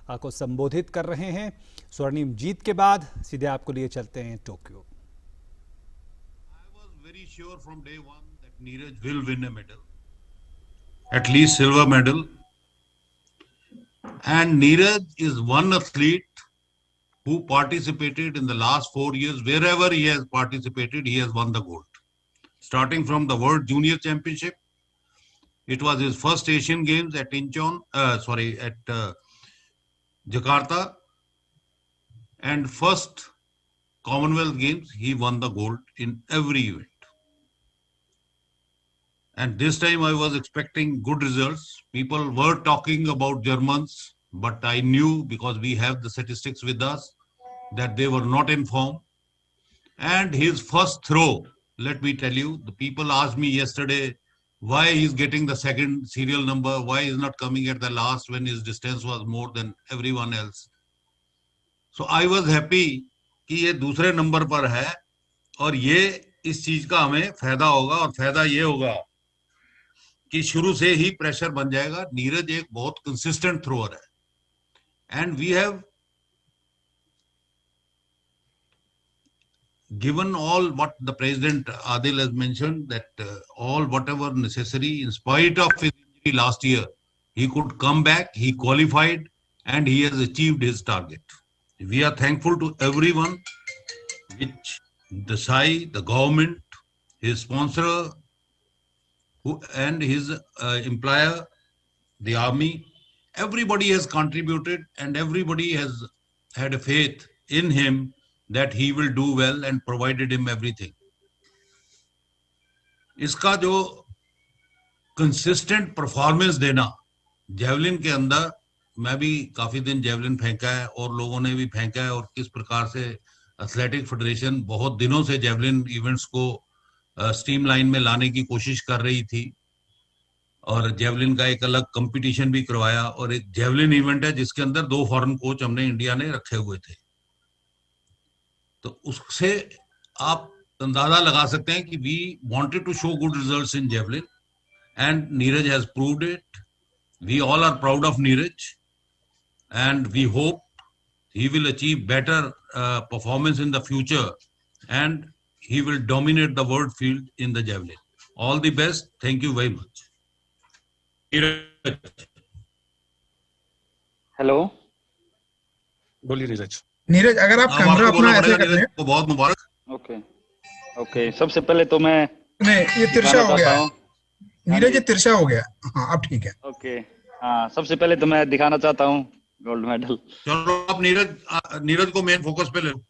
को संबोधित कर रहे हैं। स्वर्णिम जीत के बाद सीधे आपको लिए चलते हैं Tokyo. I was very sure from day one that Neeraj will win a medal, at least silver medal. And Neeraj is one athlete who participated in the last 4 years. Wherever he has participated, he has won the gold. Starting from the World Junior Championship, it was his first Asian Games at Jakarta, and first Commonwealth Games, he won the gold in every event. And this time I was expecting good results. People were talking about Germans, but I knew, because we have the statistics with us, that they were not in form. And his first throw, let me tell you, the people asked me yesterday why he's getting the second serial number, why he's not coming at the last when his distance was more than everyone else. So I was happy कि ये दूसरे number पर है, और ये इस चीज का हमें फायदा होगा, और फायदा ये होगा कि शुरू से ही प्रेशर बन जाएगा। नीरज एक बहुत कंसिस्टेंट थ्रोअर है, and we have given all what the President Adil has mentioned, that all whatever necessary, in spite of his injury last year, he could come back, he qualified, and he has achieved his target. We are thankful to everyone, which the SAI, the government, his sponsor, and his employer, the army. Everybody has contributed, and everybody has had a faith in him that he will do well, and provided him everything. इसका जो consistent performance देना javelin के अंदर, मैं भी काफी दिन javelin फेंका है और लोगों ने भी फेंका है, और किस प्रकार से एथलेटिक फेडरेशन बहुत दिनों से जेवलिन इवेंट्स को स्ट्रीमलाइन में लाने की कोशिश कर रही थी, और जेवलिन का एक अलग कंपटीशन भी करवाया, और एक जेवलिन इवेंट है जिसके अंदर 2 फॉरेन कोच हमने इंडिया ने रखे हुए थे। तो उससे आप अंदाजा लगा सकते हैं कि we wanted to show good results in javelin, and Neeraj has proved it. We all are proud of Neeraj, and we hope he will achieve better performance in the future, and he will dominate the world field in the javelin. All the best. Thank you very much. Hello, बोलिए नीरज। नीरज, अगर आप camera अपना ऐसे कर लें। बहुत मुबारक। Okay, सबसे पहले तो मैं नहीं, ये तिरछा हो गया नीरज, ये तिरछा हो गया। हाँ, अब ठीक है। ओके, हाँ, सबसे पहले तो मैं दिखाना चाहता हूँ गोल्ड मेडल। चलो, आप नीरज को मेन फोकस पे ले लो।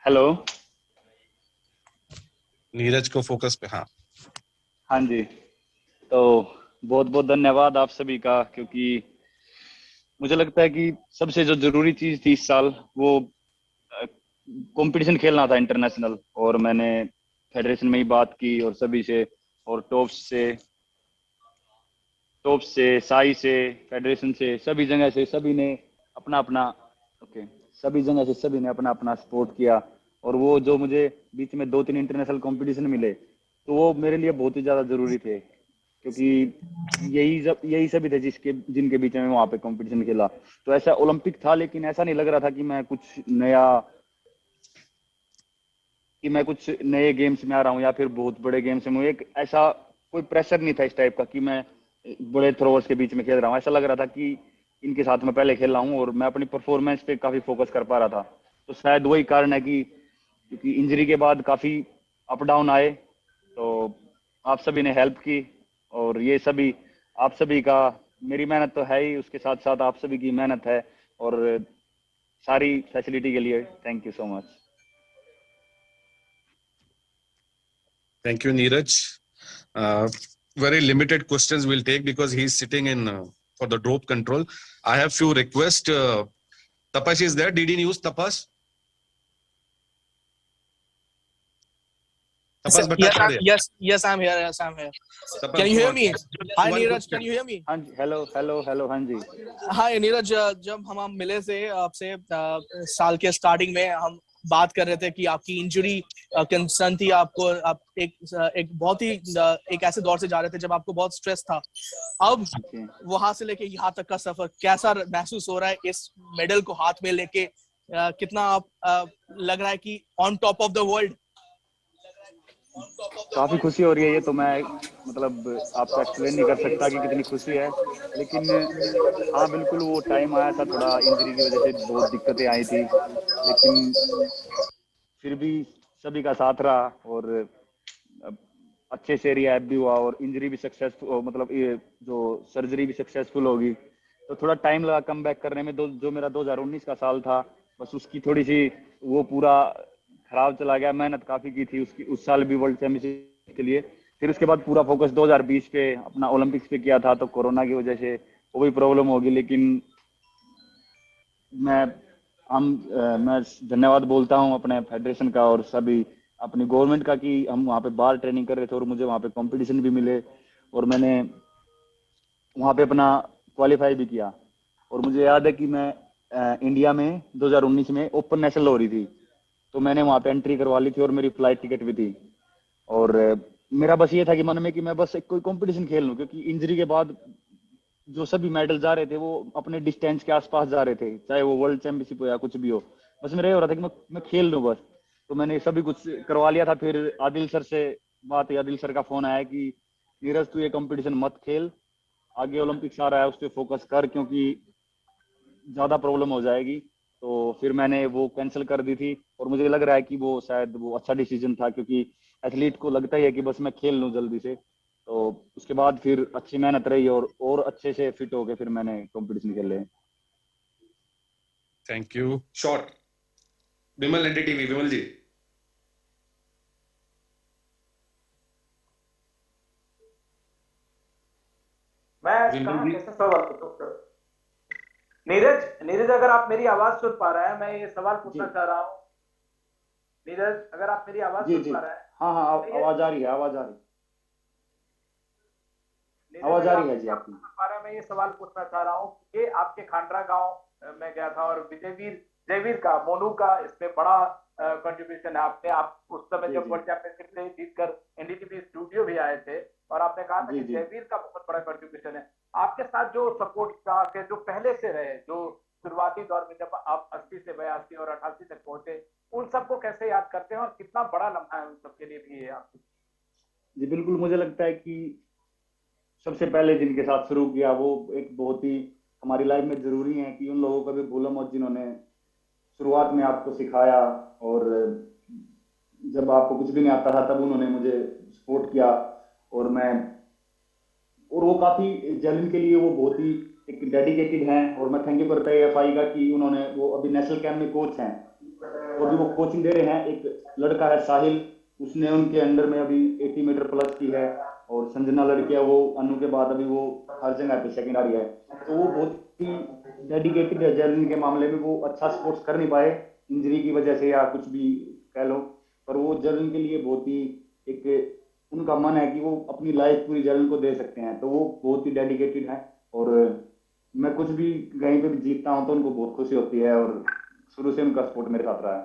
हेलो, नीरज को फोकस पे। हाँ जी, तो बहुत बहुत धन्यवाद आप सभी का, क्योंकि मुझे लगता है कि सबसे जो जरूरी चीज थी इस साल, वो कंपटीशन खेलना था इंटरनेशनल, और मैंने फेडरेशन में ही बात की, और सभी से, और टॉप से साई से, फेडरेशन से, सभी जगह से सभी ने अपना अपना सपोर्ट किया, और वो जो मुझे बीच में 2-3 इंटरनेशनल कंपटीशन मिले, तो वो मेरे लिए बहुत ही ज्यादा जरूरी थे, क्योंकि यही सभी थे जिनके बीच में वहां पे कंपटीशन खेला। तो ऐसा ओलंपिक था, लेकिन ऐसा नहीं लग रहा था कि मैं कुछ नए गेम्स में आ रहा हूँ, या फिर बहुत बड़े गेम्स में। एक ऐसा कोई प्रेशर नहीं था इस टाइप का कि मैं बड़े थ्रोअर्स के बीच में खेल रहा हूँ। ऐसा लग रहा था कि इनके साथ मैं पहले खेल रहा हूँ, और मैं अपनी परफॉर्मेंस पे काफी फोकस कर पा रहा था। तो शायद वही कारण है कि क्योंकि इंजरी के बाद काफी अप डाउन आए, तो आप सभी ने हेल्प की, और ये सभी आप सभी का, मेरी मेहनत तो है ही, उसके साथ साथ आप सभी की मेहनत है, और सारी फैसिलिटी के लिए thank you so much. Thank you, Neeraj. Very limited questions we'll take because he's sitting in for the rope control. I have few requests. Tapas is there. Did he use Tapas? Tapas, yes, I'm here. Yes, I'm here. Tapas, can you hear me? Hi, Neeraj. Can you hear me? हाँ जी, hello, हाँ जी। Hi, Neeraj. जब हम मिले थे आपसे साल के starting में, हम बात कर रहे थे कि आपकी इंजरी कंसर्न थी, आपको आप एक बहुत ही एक ऐसे दौर से जा रहे थे जब आपको बहुत स्ट्रेस था। अब वहां से लेके यहाँ तक का सफर कैसा महसूस हो रहा है इस मेडल को हाथ में लेके? कितना आप लग रहा है कि on top of the world? काफी खुशी हो रही है। ये तो मैं मतलब आपको एक्सप्लेन नहीं कर सकता कि कितनी खुशी है, लेकिन हाँ बिल्कुल वो टाइम आया था, थोड़ा इंजरी की वजह से बहुत दिक्कतें आई थी, लेकिन फिर भी सभी का साथ रहा और अच्छे से रिहैब भी हुआ और इंजरी भी सक्सेसफुल, मतलब ये जो सर्जरी भी सक्सेसफुल होगी। तो थोड़ा टाइम लगा कम बैक करने में। जो मेरा 2019 का साल था, बस उसकी थोड़ी सी वो पूरा खराब चला गया। मेहनत काफी की थी उसकी, उस साल भी वर्ल्ड चैंपियनशिप के लिए। फिर उसके बाद पूरा फोकस 2020 पे अपना ओलंपिक्स पे किया था, तो कोरोना की वजह से वो भी प्रॉब्लम होगी। लेकिन मैं धन्यवाद बोलता हूँ अपने फेडरेशन का और सभी अपनी गवर्नमेंट का कि हम वहाँ पे बाहर ट्रेनिंग कर रहे थे और मुझे वहाँ पे कंपटीशन भी मिले और मैंने वहाँ पे अपना क्वालिफाई भी किया। और मुझे याद है कि मैं इंडिया में 2019 में ओपन नेशनल हो रही थी, तो मैंने वहाँ पे एंट्री करवा ली थी और मेरी फ्लाइट टिकट भी थी। और मेरा बस ये था कि मन में कि मैं बस कोई कंपटीशन खेल लूँ, क्योंकि इंजरी के बाद जो सभी मेडल जा रहे थे वो अपने डिस्टेंस के आसपास जा रहे थे, चाहे वो वर्ल्ड चैंपियनशिप हो या कुछ भी हो। बस मेरा ये हो रहा था कि मैं खेल लूँ बस। तो मैंने सभी कुछ करवा लिया था। फिर आदिल सर से बात है, आदिल सर का फोन आया कि नीरज तू ये कंपटीशन मत खेल, आगे ओलंपिक्स आ रहा है उस पर फोकस कर, क्योंकि ज्यादा प्रॉब्लम हो जाएगी। तो फिर मैंने वो कैंसिल कर दी थी और मुझे लग रहा है कि वो शायद वो अच्छा डिसीजन था, क्योंकि एथलीट को लगता ही है कि बस मैं खेल लूँ जल्दी से। तो उसके बाद फिर अच्छी मेहनत रही और अच्छे से फिट हो गए फिर मैंने कंपटीशन खेले। Thank you. Short Vimal NDTV, Vimal ji. मैं कहाँ कैसे सवाल पूछूं? नीरज अगर आप मेरी आवाज सुन पा रहे हैं, मैं ये सवाल पूछना चाह रहा हूँ। नीरज अगर आप मेरी आवाज सुन पा रहे हैं? हाँ आवाज आ रही है, आवाज आ रही है जी आपकी। मैं ये सवाल पूछना चाह रहा हूँ कि आपके खांडरा गांव में गया था और जयवीर का, मोनू का इसमें बड़ा कंट्रीब्यूशन है। आप उस समय जब वर्ल्ड चैंपियनशिप से जीतकर एनडीटीवी स्टूडियो भी आए थे और आपने कहा था कि जयवीर का बहुत बड़ा कंट्रीब्यूशन है। आपके साथ जो सपोर्ट स्टाफ है जो पहले से रहे, जो शुरुआती दौर में जब आप 80 से 82 और 88 तक पहुंचे, उन सबको कैसे याद करते हैं और कितना बड़ा लम्हा है उन सबके लिए भी है आपकी? जी बिल्कुल, मुझे लगता है कि सबसे पहले जिनके साथ शुरू किया वो एक बहुत ही हमारी लाइफ में जरूरी है कि उन लोगों को भी भूलो मत जिन्होंने शुरुआत में आपको सिखाया, और जब आपको कुछ भी नहीं आता था तब उन्होंने मुझे सपोर्ट किया। और वो काफी जेवलिन के लिए वो बहुत ही एक डेडिकेटेड हैं और मैं थैंक यू करता है एफआई का कि उन्होंने, वो अभी नेशनल कैंप में कोच हैं, तो अभी वो कोचिंग दे रहे हैं। एक लड़का है साहिल, उसने उनके अंडर में अभी 80 मीटर प्लस की है, और संजना लड़की है वो अनु के बाद अभी वो हर जगह पे सेकंड आ रही है। तो वो बहुत ही डेडिकेटेड है जेवलिन के मामले में। वो अच्छा स्पोर्ट्स कर नहीं पाए इंजरी की वजह से या कुछ भी कह लो, पर वो जेवलिन के लिए बहुत ही एक उनका मन है कि वो अपनी लाइफ पूरी जेवलिन को दे सकते हैं। तो वो बहुत ही डेडिकेटेड है और मैं कुछ भी कहीं पे भी जीतता हूँ तो उनको बहुत खुशी होती है और शुरू से उनका सपोर्ट मेरे साथ रहा है।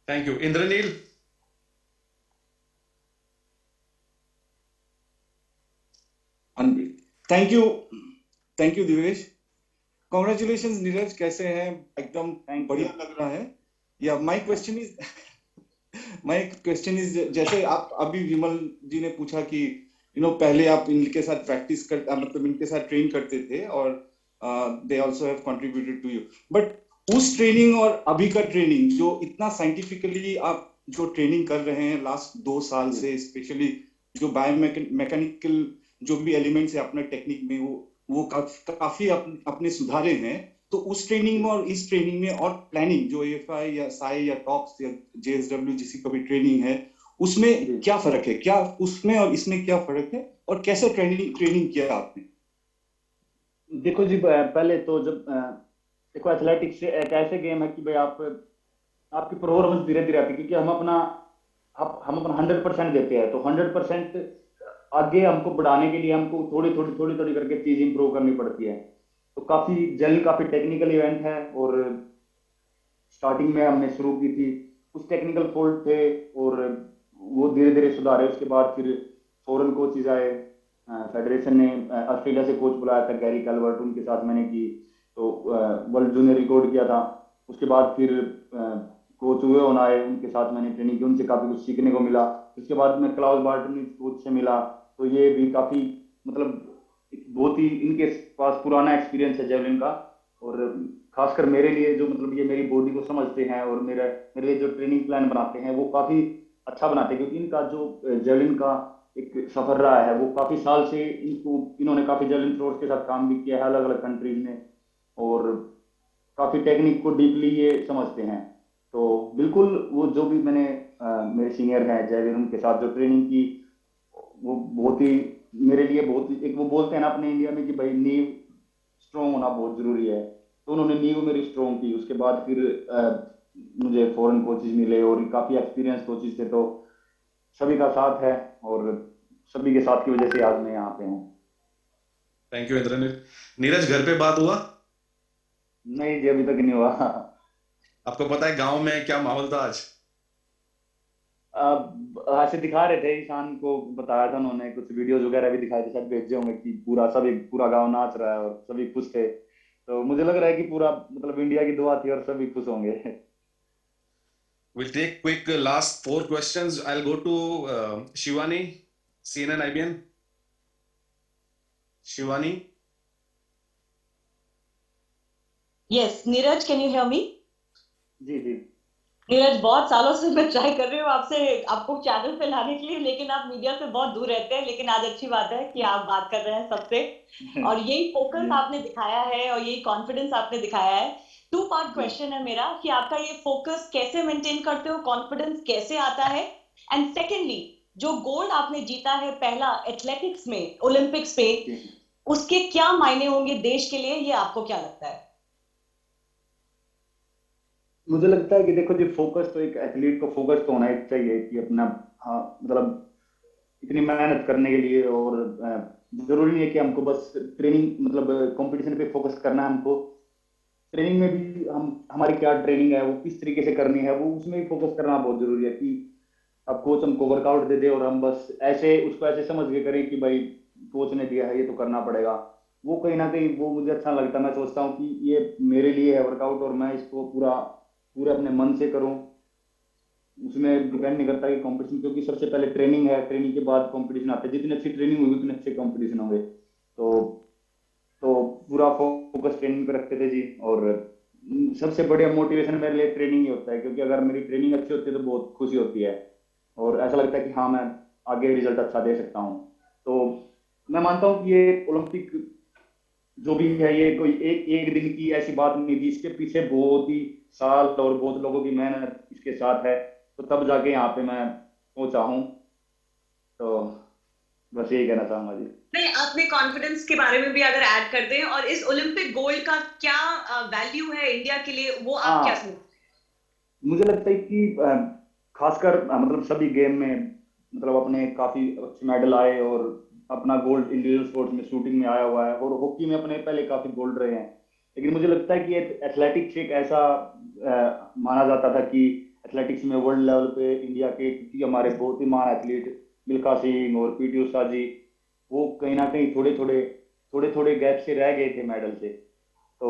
Thank you. Indranil. Thank you Divesh. Congratulation Neeraj, कैसे हैं? एकदम बढ़िया लग रहा है। या माय क्वेश्चन इज जैसे आप अभी विमल जी ने पूछा कि पहले आप इनके साथ प्रैक्टिस मतलब इनके साथ ट्रेन करते थे और they also have contributed to you, but उस ट्रेनिंग और अभी का ट्रेनिंग जो इतना साइंटिफिकली आप जो ट्रेनिंग कर रहे हैं लास्ट 2 साल से, स्पेशली जो बायोमैकेनिकल जो भी एलिमेंट्स है अपने टेक्निक में वो काफी अपने सुधारे हैं। तो उस ट्रेनिंग में और इस ट्रेनिंग में और प्लानिंग जो एएफआई या साई या टॉप्स या जेएसडब्ल्यू जिसी का भी ट्रेनिंग है उसमें क्या फर्क है? क्या उसमें और इसमें क्या फर्क है और कैसे ट्रेनिंग किया आपने? देखो जी, पहले तो जब देखो एथलेटिक्स से एक ऐसे गेम है कि भाई आपकी परफॉर्मेंस धीरे धीरे आती है, क्योंकि हम अपना 100% देते हैं। तो 100% आगे हमको बढ़ाने के लिए हमको थोड़ी करके चीज इंप्रूव करनी पड़ती है। तो काफी टेक्निकल इवेंट है और स्टार्टिंग में हमने शुरू की थी, कुछ टेक्निकल फॉल्ट थे और वो धीरे धीरे सुधारे। उसके बाद फिर फॉरेन कोचेज आए, फेडरेशन ने ऑस्ट्रेलिया से कोच बुलाया था गैरी कैलवर्ट, उनके साथ मैंने की, तो वर्ल्ड जूनियर रिकॉर्ड किया था। उसके बाद फिर कोच हुए होना आए, उनके साथ मैंने ट्रेनिंग की, उनसे काफ़ी कुछ सीखने को मिला। उसके बाद मैं क्लाउस बार्टन कोच से मिला, तो ये भी काफ़ी मतलब बहुत ही इनके पास पुराना एक्सपीरियंस है जेवलिन का, और खासकर मेरे लिए जो मतलब ये मेरी बॉडी को समझते हैं और मेरे लिए जो ट्रेनिंग प्लान बनाते हैं वो काफ़ी अच्छा बनाते हैं, क्योंकि इनका जो जेवलिन का एक सफर रहा है वो काफ़ी साल से इन्होंने काफ़ी जेवलिन थ्रोर्स के साथ काम भी किया है अलग अलग कंट्रीज में, और काफ़ी टेक्निक को डीपली ये समझते हैं। तो बिल्कुल वो जो भी मैंने मेरे सीनियर हैं जेवलिन, उनके साथ जो ट्रेनिंग की वो बहुत ही मेरे लिए बहुत ही, एक वो बोलते हैं ना अपने इंडिया में कि भाई नींव स्ट्रॉन्ग होना बहुत जरूरी है, तो उन्होंने नींव मेरी स्ट्रॉन्ग की। उसके बाद फिर मुझे फॉरेन कोचेज मिले और काफ़ी एक्सपीरियंस कोचेज थे, तो सभी का साथ है और सभी के साथ की वजह से आज मैं यहाँ पे हूँ। Thank you Indranil. नीरज, घर पे बात हुआ? नहीं जी, अभी तक नहीं हुआ। आपको पता है गांव में क्या माहौल था आज? ऐसे दिखा रहे थे, ईशान को बताया था उन्होंने, कुछ वीडियोज वगैरह भी दिखाए थे, शायद भेजे होंगे कि पूरा गांव नाच रहा है और सभी खुश थे। तो मुझे लग रहा है कि पूरा मतलब इंडिया की दुआ थी और सभी खुश होंगे। We'll take quick last 4 questions. I'll go to Shivani, CNN IBN. Shivani? Yes, Neeraj, can you hear me? जी जी। नीरज, बहुत सालों से मैं ट्राई कर रही हूँ आपको चैनल पे लाने के लिए, लेकिन आप मीडिया से बहुत दूर रहते हैं। लेकिन आज अच्छी बात है कि आप बात कर रहे हैं सबसे, और यही फोकस आपने दिखाया है और यही कॉन्फिडेंस आपने दिखाया है। 2 पार्ट क्वेश्चन है मेरा कि आपका ये फोकस कैसे मेंटेन करते हो, कॉन्फिडेंस कैसे आता है, एंड सेकेंडली जो गोल्ड आपने जीता है पहला एथलेटिक्स में ओलंपिक्स में, उसके क्या मायने होंगे देश के लिए, ये आपको क्या लगता है? मुझे लगता है कि देखो जी, फोकस तो एक एथलीट को फोकस तो होना ही चाहिए कि अपना, हाँ मतलब इतनी मेहनत करने के लिए, और जरूरी नहीं है कि हमको बस ट्रेनिंग मतलब कंपटीशन पे फोकस करना है। हमको ट्रेनिंग में भी हमारी क्या ट्रेनिंग है वो किस तरीके से करनी है, वो उसमें भी फोकस करना बहुत जरूरी है। कि अब कोच हमको वर्कआउट दे दे और हम बस ऐसे उसको ऐसे समझ के करें कि भाई कोच ने दिया है ये तो करना पड़ेगा, वो कहीं ना कहीं वो मुझे अच्छा लगता है। मैं सोचता हूँ कि ये मेरे लिए है वर्कआउट और मैं इसको पूरे अपने मन से करूं, उसमें डिपेंड नहीं करता कि कंपटीशन, क्योंकि सबसे पहले ट्रेनिंग है, ट्रेनिंग के बाद कंपटीशन आते हैं। जितनी अच्छी ट्रेनिंग होगी उतने अच्छे कंपटीशन होंगे। तो पूरा फोकस ट्रेनिंग पे रखते थे जी, और सबसे बढ़िया मोटिवेशन मेरे लिए ट्रेनिंग ही होता है, क्योंकि अगर मेरी ट्रेनिंग अच्छी होती है तो बहुत खुशी होती है और ऐसा लगता है कि हाँ मैं आगे रिजल्ट अच्छा दे सकता हूँ। तो मैं मानता हूँ कि ये ओलंपिक जो भी है ये कोई एक दिन की ऐसी बात नहीं थी, इसके पीछे बहुत ही साल और बहुत लोगों की मेहनत इसके साथ है, तो तब जाके यहाँ पे मैं पहुंचा हूँ। तो बस यही कहना चाहूंगा जी। नहीं, अपने कॉन्फिडेंस के बारे में भी अगर ऐड कर दें, और इस ओलंपिक गोल्ड का क्या वैल्यू है इंडिया के लिए, वो आप क्या सोचते हैं? मुझे लगता है कि खासकर मतलब सभी गेम में मतलब अपने काफी अच्छे मेडल आए, और अपना गोल्ड इंडिविजुअल स्पोर्ट्स में शूटिंग में आया हुआ है, और हॉकी में अपने पहले काफी गोल्ड रहे हैं। लेकिन मुझे लगता है कि एथलेटिक्स एक ऐसा माना जाता था कि एथलेटिक्स में वर्ल्ड लेवल पे इंडिया के, क्योंकि हमारे बहुत ही महान एथलीट मिल्खा सिंह और पीटी उषा जी, वो कहीं ना कहीं थोड़े थोड़े गैप से रह गए थे मेडल से। तो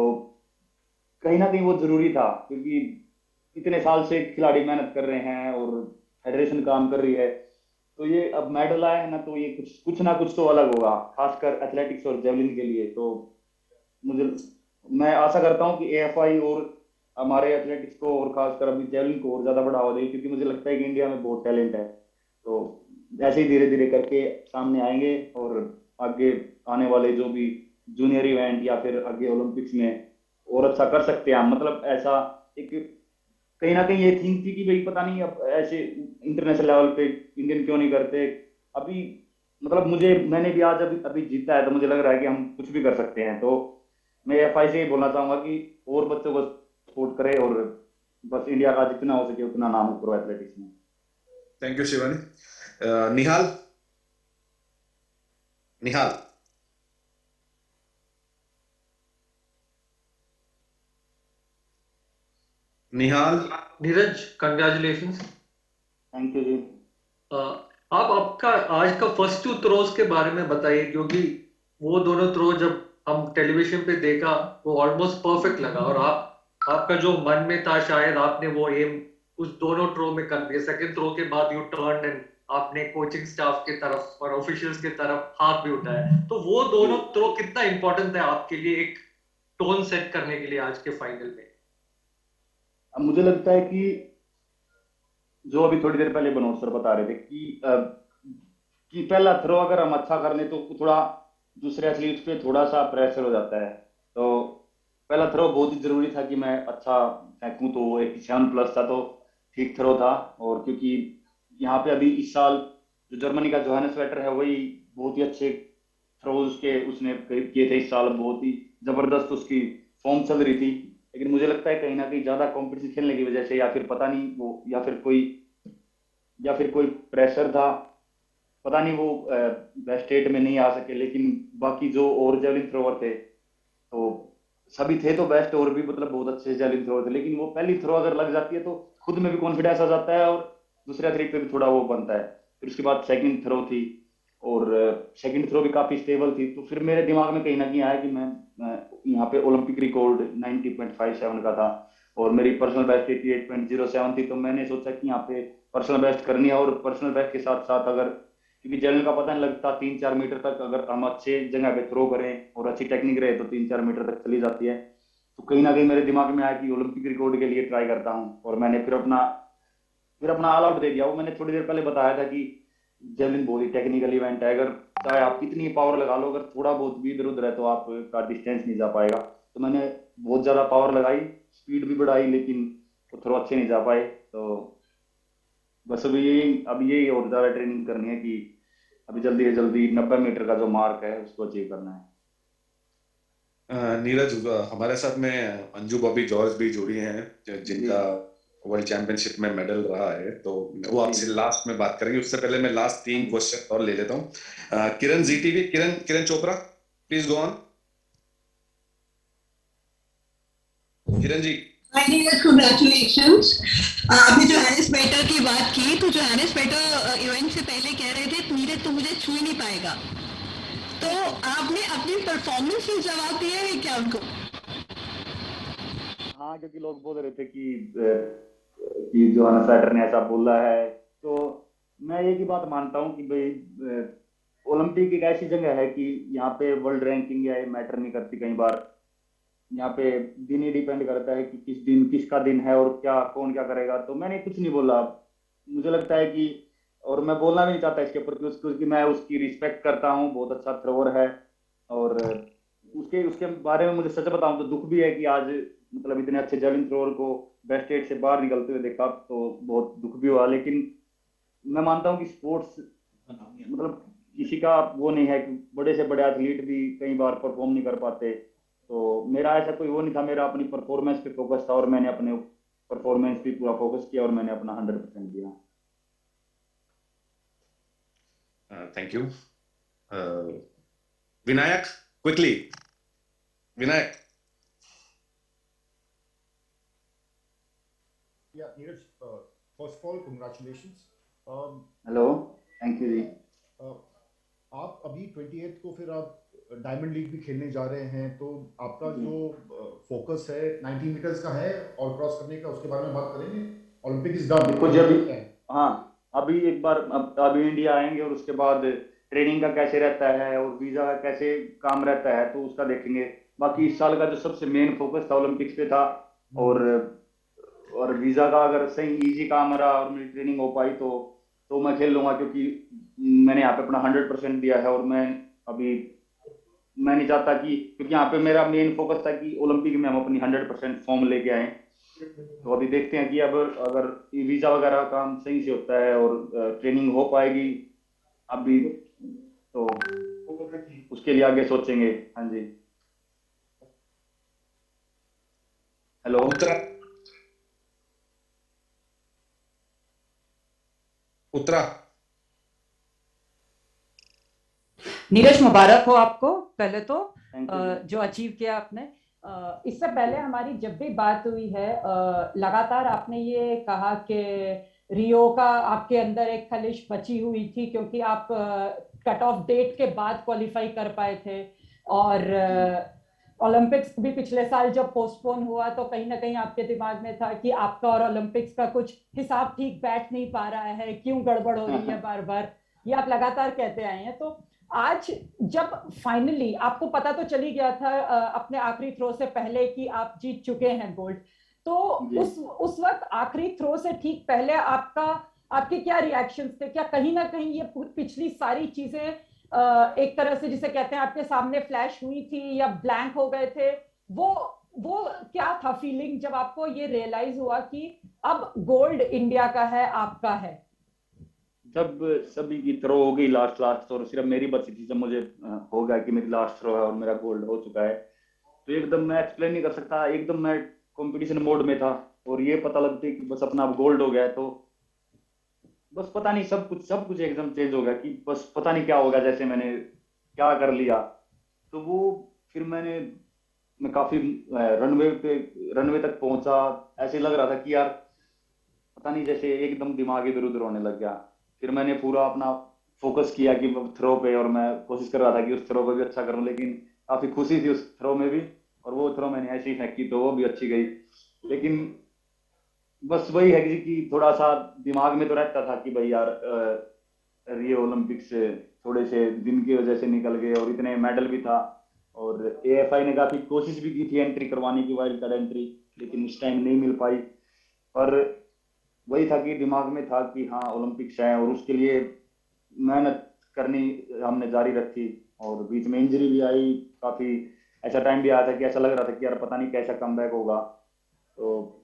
कहीं ना कहीं वो जरूरी था, क्योंकि इतने साल से खिलाड़ी मेहनत कर रहे हैं और फेडरेशन काम कर रही है, तो ये अब मेडल आया है ना, तो ये कुछ ना कुछ तो अलग होगा, खासकर एथलेटिक्स और जेवलिन के लिए। तो मैं आशा करता हूँ कि एएफआई और हमारे एथलेटिक्स को और खासकर अभी जेवलिन को और ज्यादा बढ़ावा दे, क्योंकि मुझे लगता है कि इंडिया में बहुत टैलेंट है। तो ऐसे ही धीरे धीरे करके सामने आएंगे, और आगे आने वाले जो भी जूनियर इवेंट या फिर आगे ओलंपिक्स में और अच्छा कर सकते हैं हम। मतलब ऐसा एक कहीं ना कहीं ये थिंक थी कि भाई पता नहीं अब ऐसे इंटरनेशनल लेवल पे इंडियन क्यों नहीं करते अभी। मतलब मैंने भी आज अभी जीता है, तो मुझे लग रहा है कि हम कुछ भी कर सकते हैं। तो मैं एफआई से ही बोलना चाहूंगा कि और बच्चों को सपोर्ट करे, और बस इंडिया का जितना हो सके उतना नाम करो एथलेटिक्स में। Thank you Shivani. Nihal Nihal. Neeraj, congratulations. Thank you ji. आप आपका आज का फर्स्ट 2 थ्रोज के बारे में बताइए, क्योंकि वो दोनों थ्रो जब हम टेलीविजन पे देखा वो ऑलमोस्ट परफेक्ट लगा, और आपका जो मन में था शायद आपने वो एम उस दोनों थ्रो में कर दिया। सेकंड थ्रो के बाद यू टर्न एंड आपने कोचिंग स्टाफ की तरफ और ऑफिशियल्स की तरफ हाथ भी उठाया, तो वो दोनों थ्रो कितना इंपॉर्टेंट है आपके लिए एक टोन सेट करने के लिए आज के फाइनल में? अब मुझे लगता है कि जो अभी थोड़ी देर पहले बनोद सर बता रहे थे कि पहला थ्रो अगर हम अच्छा कर लें तो थोड़ा दूसरे एथलीट पे थोड़ा सा प्रेशर हो जाता है। तो पहला थ्रो बहुत ही जरूरी था कि मैं अच्छा फेंकूं, तो 87+ था तो ठीक थ्रो था। और क्योंकि यहाँ पे अभी इस साल जो जर्मनी का जोहानस वेटर है वही बहुत ही अच्छे थ्रोज के उसने किए थे इस साल, बहुत ही जबरदस्त उसकी फॉर्म चल रही थी। लेकिन मुझे लगता है कहीं ना कहीं ज्यादा कंपटीशन खेलने की वजह से या फिर पता नहीं वो या फिर कोई प्रेशर था, पता नहीं वो बेस्ट स्टेट में नहीं आ सके। लेकिन बाकी जो और जेवलिन थ्रोवर थे तो सभी थे तो बेस्ट, और भी मतलब बहुत अच्छे जेवलिन थ्रोवर थे। लेकिन वो पहली थ्रो अगर लग जाती है तो खुद में भी कॉन्फिडेंस आ जाता है और दूसरे एथलीट पे भी थोड़ा वो बनता है। फिर उसके बाद सेकंड थ्रो थी और सेकंड थ्रो भी काफी स्टेबल थी। तो फिर मेरे दिमाग में कहीं ना कहीं आया कि मैं यहाँ पे ओलंपिक रिकॉर्ड 90.57 का था और मेरी पर्सनल बेस्ट 88.07 थी। तो मैंने सोचा कि यहाँ पे पर्सनल बेस्ट करनी है, और पर्सनल बेस्ट के साथ साथ अगर क्योंकि जेवलिन का पता नहीं लगता 3-4 मीटर तक अगर हम अच्छे जगह पे थ्रो करें और अच्छी टेक्निक रहे तो 3-4 मीटर तक चली जाती है। तो कहीं ना कहीं मेरे दिमाग में आया कि ओलंपिक रिकॉर्ड के लिए ट्राई करता हूँ, और मैंने फिर अपना ऑल आउट दे दिया। वो मैंने थोड़ी देर पहले बताया था कि जेवलिन बहुत ही टेक्निकल इवेंट है, अगर चाहे आप कितनी पावर लगा लो, अगर थोड़ा बहुत भी इधर उधर है तो आपका डिस्टेंस नहीं जा पाएगा। तो मैंने बहुत ज्यादा पावर लगाई, स्पीड भी बढ़ाई, लेकिन वो थ्रो अच्छे नहीं जा पाए। तो बस अभी यही और ज्यादा ट्रेनिंग करनी है कि अभी जल्दी से जल्दी 90 मीटर का जो मार्क है उसको अचीव करना है। नीरज, हमारे साथ में अंजू बॉबी जॉर्ज भी जुड़ी हैं जिनका वर्ल्ड चैंपियनशिप में मेडल रहा है, तो वो आपसे लास्ट में बात करेंगे। उससे पहले मैं लास्ट 3 क्वेश्चन और ले लेता हूँ। Kiran Zee TV, Kiran Chopra, please go on. Kiran ji. Congratulations. अभी जो हैरिस बेटर की बात की, तो जो हैरिस बेटर इवेंट से पहले कह रहे थे नीरज तो मुझे छू ही नहीं पाएगा, तो आपने अपनी परफॉर्मेंस से जवाब दिया है क्या उनको? हाँ, क्योंकि लोग बोल रहे थे कि जोहानस वेटर ने ऐसा बोला है, तो मैं एक ही बात मानता हूँ कि भाई ओलंपिक एक ऐसी जगह है कि यहाँ पे वर्ल्ड रैंकिंग या मैटर नहीं करती। कई बार यहाँ पे दिन ही डिपेंड करता है कि किसका दिन है और कौन क्या करेगा। तो मैंने कुछ नहीं बोला, मुझे लगता है कि, और मैं बोलना भी नहीं चाहता इसके ऊपर क्योंकि मैं उसकी रिस्पेक्ट करता हूँ, बहुत अच्छा थ्रोवर है। और उसके बारे में मुझे सच बताऊं तो दुख भी है कि आज मतलब इतने अच्छे जेवलिन थ्रोवर को बेस्ट 8 से बाहर निकलते हुए देखा, तो बहुत दुख भी हुआ। लेकिन मैं मानता हूँ कि स्पोर्ट्स मतलब किसी का वो नहीं है कि बड़े से बड़े एथलीट भी कई बार परफॉर्म नहीं कर पाते। तो मेरा ऐसा कोई वो नहीं था, मेरा अपनी परफॉर्मेंस पे फोकस था और मैंने अपने परफॉर्मेंस पे पूरा फोकस किया और मैंने अपना 100% दिया। Thank you. Vinayak, quickly. Vinayak. Yeah, Neeraj, first of all, congratulations. Hello, thank you ji. आप अभी 28 को फिर आप डायमंड लीग भी खेलने जा रहे हैं, तो आपका जो फोकस है 90 मीटर्स का है और क्रॉस करने का, उसके बारे में बात करेंगे। Olympic is done. देखो जब अभी एक बार अभी इंडिया आएंगे और उसके बाद ट्रेनिंग का कैसे रहता है और वीजा का कैसे काम रहता है तो उसका देखेंगे। बाकी इस साल का जो सबसे मेन फोकस था ओलंपिक्स पे था, और वीजा का अगर सही इजी काम रहा और मेरी ट्रेनिंग हो पाई तो मैं खेल लूंगा, क्योंकि मैंने यहाँ पे अपना 100% दिया है। और मैं नहीं चाहता कि, क्योंकि यहाँ पे मेरा मेन फोकस था कि ओलंपिक में हम अपनी 100% फॉर्म लेके आए। तो अभी देखते हैं कि अब अगर वीजा वगैरह काम सही से होता है और ट्रेनिंग हो पाएगी अभी, तो उसके लिए आगे सोचेंगे। हाँ जी। हेलो, उत्तरा। नीरज, मुबारक हो आपको पहले तो जो अचीव किया आपने। इससे पहले हमारी जब भी बात हुई है लगातार आपने ये कहा कि रियो का आपके अंदर एक खलिश बची हुई थी क्योंकि आप कट ऑफ डेट के बाद क्वालिफाई कर पाए थे और ओलंपिक्स भी पिछले साल जब पोस्टपोन हुआ तो कहीं ना कहीं आपके दिमाग में था कि आपका और ओलंपिक्स का कुछ हिसाब ठीक बैठ नहीं पा रहा है, क्यों गड़बड़ हो रही है बार बार, ये आप लगातार कहते आए हैं। तो आज जब फाइनली आपको पता तो चली गया था अपने आखिरी थ्रो से पहले कि आप जीत चुके हैं गोल्ड, तो उस वक्त आखिरी थ्रो से ठीक पहले आपके क्या रिएक्शंस थे? क्या कहीं ना कहीं ये पिछली सारी चीजें एक तरह से जिसे कहते हैं आपके सामने फ्लैश हुई थी या ब्लैंक हो गए थे? वो क्या था फीलिंग जब आपको ये रियलाइज हुआ कि अब गोल्ड इंडिया का है, आपका है? जब सभी की थ्रो हो गई लास्ट और सिर्फ मेरी बची थी, जब मुझे हो गया कि मेरी लास्ट थ्रो है और मेरा गोल्ड हो चुका है, तो एकदम मैं एक्सप्लेन नहीं कर सकता, एकदम मैं कंपटीशन मोड में था और ये पता लगती कि बस अपना गोल्ड हो गया है, तो बस पता नहीं सब कुछ एकदम चेंज हो गया कि बस पता नहीं क्या होगा, जैसे मैंने क्या कर लिया। तो वो फिर मैं काफी रनवे तक पहुंचा, ऐसे लग रहा था कि यार पता नहीं, जैसे एकदम दिमाग इधर उधर होने लग गया। फिर मैंने पूरा अपना फोकस किया कि थ्रो पे, और मैं कोशिश कर रहा था कि उस थ्रो पे भी अच्छा करूं, लेकिन काफी खुशी थी उस थ्रो में भी, और वो थ्रो मैंने ऐसे ही फेंकी तो वो भी अच्छी गई। लेकिन बस वही है कि थोड़ा सा दिमाग में तो रहता था कि भाई यार ये ओलंपिक्स थोड़े से दिन की वजह से निकल गए और इतने मेडल भी था, और एएफआई ने काफी कोशिश भी की थी एंट्री करवाने की, वाइल्ड कार्ड एंट्री, लेकिन उस टाइम नहीं मिल पाई। पर वही था कि दिमाग में था कि हाँ ओलंपिक्स है और उसके लिए मेहनत करनी हमने जारी रखी, और बीच में इंजरी भी आई, काफी ऐसा टाइम भी आया था कि ऐसा लग रहा था कि यार पता नहीं कैसा कमबैक होगा, तो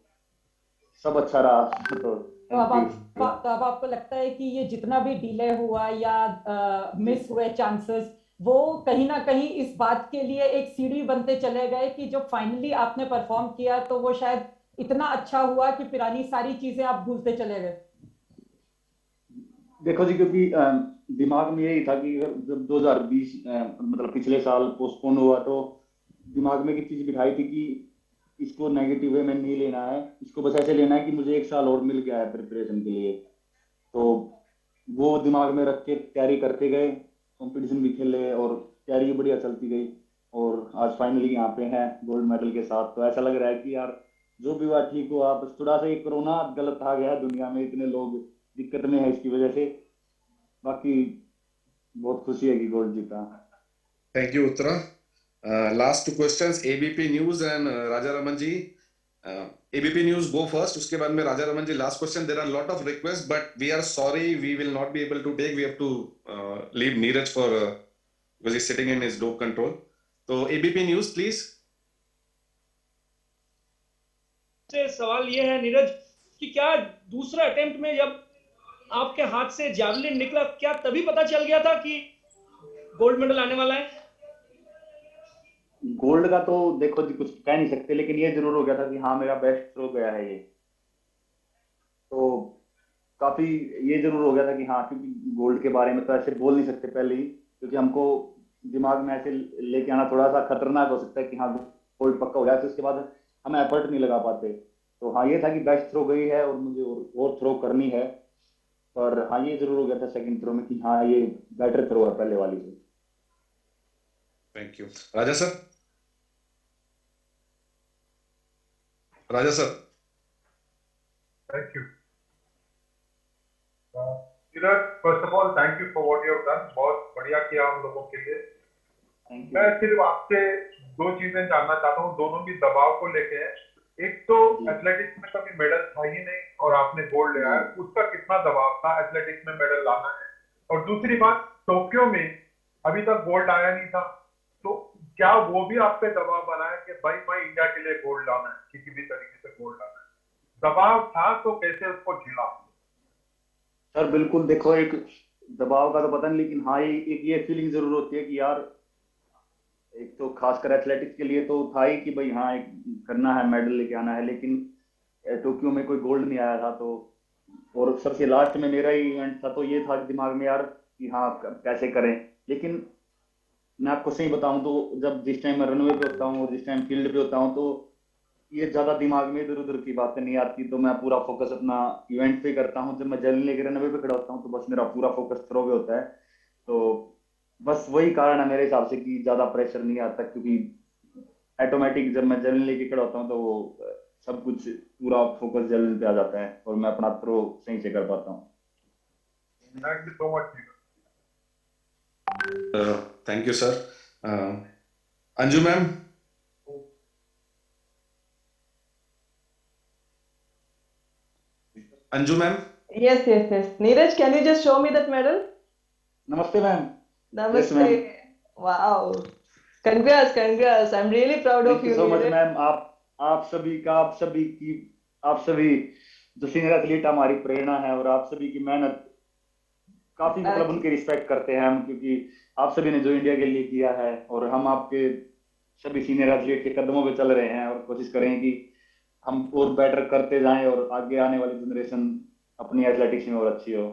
सब अच्छा रहा। तो अब आपको लगता है कि ये जितना भी डिले हुआ या मिस हुए चांसेस, वो कहीं ना कहीं इस बात के लिए एक सीढ़ी बनते चले गए कि जब फाइनली आपने परफॉर्म किया तो वो शायद इतना अच्छा हुआ कि पुरानी सारी चीजें आप भूलते चले गए? देखो जी, क्योंकि दिमाग में यही था कि जब 2020 मतलब पिछले साल पोस्टपोन हुआ, तो दिमाग में एक चीज बिठाई थी कि इसको नेगेटिव वे में नहीं लेना है, इसको बस ऐसे लेना है कि मुझे 1 साल और मिल गया है प्रिपरेशन के लिए। तो वो दिमाग में रख के तैयारी करते गए, कंपटीशन भी खेले और तैयारी बढ़िया चलती गई, और आज फाइनली यहाँ पे हैं गोल्ड मेडल के साथ। तो ऐसा लग रहा है कि यार जो भी हुआ ठीक हुआ, बस थोड़ा सा ये कोरोना गलत आ गया है, दुनिया में इतने लोग दिक्कत में है इसकी वजह से, बाकी बहुत खुशी है कि गोल्ड जीता। Thank you Uttara. Last 2 questions, ABP news and Raja Raman ji. ABP news go first, उसके बाद में Raja Raman ji last question. There are lot of request but we are sorry, we will not be able to take, we have to leave Neeraj for because he is sitting in his dope control. तो ABP news please. से सवाल ये है नीरज कि क्या दूसरा attempt में जब आपके हाथ से जैवलिन निकला, क्या तभी पता चल गया था कि गोल्ड मेडल आने वाला है? गोल्ड का तो देखो जी कुछ कह नहीं सकते, लेकिन ये जरूर हो गया था कि हाँ मेरा बेस्ट थ्रो गया है ये, तो काफी ये जरूर हो गया था कि हाँ, क्योंकि गोल्ड के बारे में तो ऐसे बोल नहीं सकते पहले ही, क्योंकि हमको दिमाग में ऐसे लेके आना थोड़ा सा खतरनाक हो सकता है कि हाँ गोल्ड पक्का हो गया, तो उसके बाद हम एफर्ट नहीं लगा पाते। तो हाँ ये था कि बेस्ट थ्रो गई है और मुझे और थ्रो करनी है, पर हाँ ये जरूर हो गया था सेकंड थ्रो में कि हाँ ये बेटर थ्रो है पहले वाली से। Thank you. Raja sir. Raja sir. Thank you Neeraj, first of all thank you for what you have done, बहुत बढ़िया किया हम लोगों के लिए। मैं सिर्फ आपसे 2 चीजें जानना चाहता हूँ, दोनों भी दबाव को लेके है। एक तो एथलेटिक्स में कभी मेडल था ही नहीं और आपने गोल्ड लिया है, उसका कितना दबाव था एथलेटिक्स में मेडल लाना है, और दूसरी बात टोक्यो में अभी तक गोल्ड आया नहीं था, तो क्या वो भी आप पे दबाव बना है कि भाई मैं इंडिया के लिए गोल्ड लाना है, किसी भी तरीके से गोल्ड लाना है? दबाव था तो कैसे उसको झेला? सर बिल्कुल, देखो एक दबाव का तो पता नहीं, लेकिन हाँ एक ये फीलिंग जरूर होती है कि यार एक तो खासकर एथलेटिक्स के लिए तो था ही कि भाई हाँ एक करना है, मेडल लेके आना है, लेकिन टोक्यो में कोई गोल्ड नहीं आया था, तो और सबसे लास्ट में मेरा ही इवेंट था, तो ये था दिमाग में यार कि हाँ कैसे करें। लेकिन मैं आपको सही बताऊं तो जब जिस टाइम मैं रनवे पे होता हूँ और जिस टाइम फील्ड पे होता हूँ तो ये ज्यादा दिमाग में इधर उधर की बातें नहीं आती, तो मैं पूरा फोकस अपना इवेंट पे करता हूँ। जब मैं जेवलिन लेके रनवे पे खड़ा होता हूँ तो बस मेरा पूरा फोकस थ्रो पे होता है। तो बस वही कारण है मेरे हिसाब से कि ज्यादा प्रेशर नहीं आता, क्योंकि ऑटोमेटिक जब मैं जेवलिन लेके खड़ा होता हूँ तो वो सब कुछ पूरा फोकस जेवलिन पे आ जाता है और मैं अपना थ्रो सही से कर पाता हूँ। Thank you so much. Thank you, sir. Anju ma'am. Anju ma'am. Yes. Neeraj, can you just show me that medal? नमस्ते ma'am. Namaste. Yes, ma'am. Wow. Congrats. I'm really proud of thank you you, so much Neeraj. Ma'am. आप सभी जो senior athlete हमारी प्रेरणा है, और आप सभी की मेहनत काफी मतलब उनकी रिस्पेक्ट करते हैं हम, क्योंकि आप सभी ने जो इंडिया के लिए किया है और हम आपके सभी सीनियर एथलीट के कदमों पे चल रहे हैं और कोशिश करें कि हम और बेटर करते जाएं और आगे आने वाली जनरेशन अपनी एथलेटिक्स में और अच्छी हो।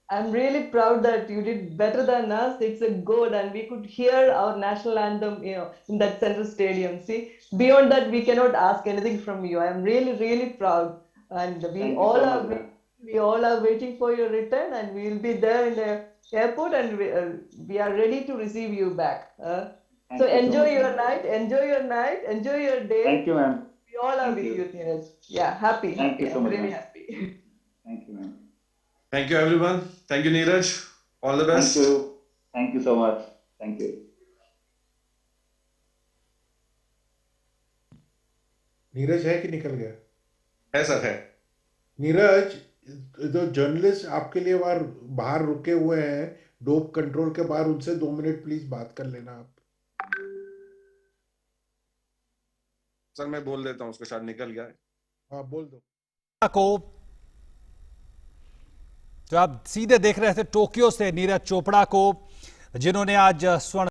I'm really proud that you did better than us. It's a goal, and we could hear our national anthem, in that central stadium. See, beyond that, we cannot ask anything from you. I'm really proud, and we all are waiting for your return, and we will be there in the airport, and we are ready to receive you back. So enjoy your night, enjoy your day. Thank you, ma'am. We all are with you, Neeraj. Yeah, happy. Thank you so much, Really ma'am. happy. Thank you, ma'am. Thank you, everyone. Thank you, Neeraj. All the best. Thank you so much. Thank you. Neeraj है कि निकल गया? है sir, है। नीरज, जो journalist आपके लिए बाहर रुके हुए हैं डोप कंट्रोल के बाहर, उनसे 2 मिनट प्लीज बात कर लेना आप। सर मैं बोल देता हूँ उसको, शायद निकल गया है। हाँ बोल दो। को तो आप सीधे देख रहे थे टोक्यो से नीरज चोपड़ा को, जिन्होंने आज स्वर्ण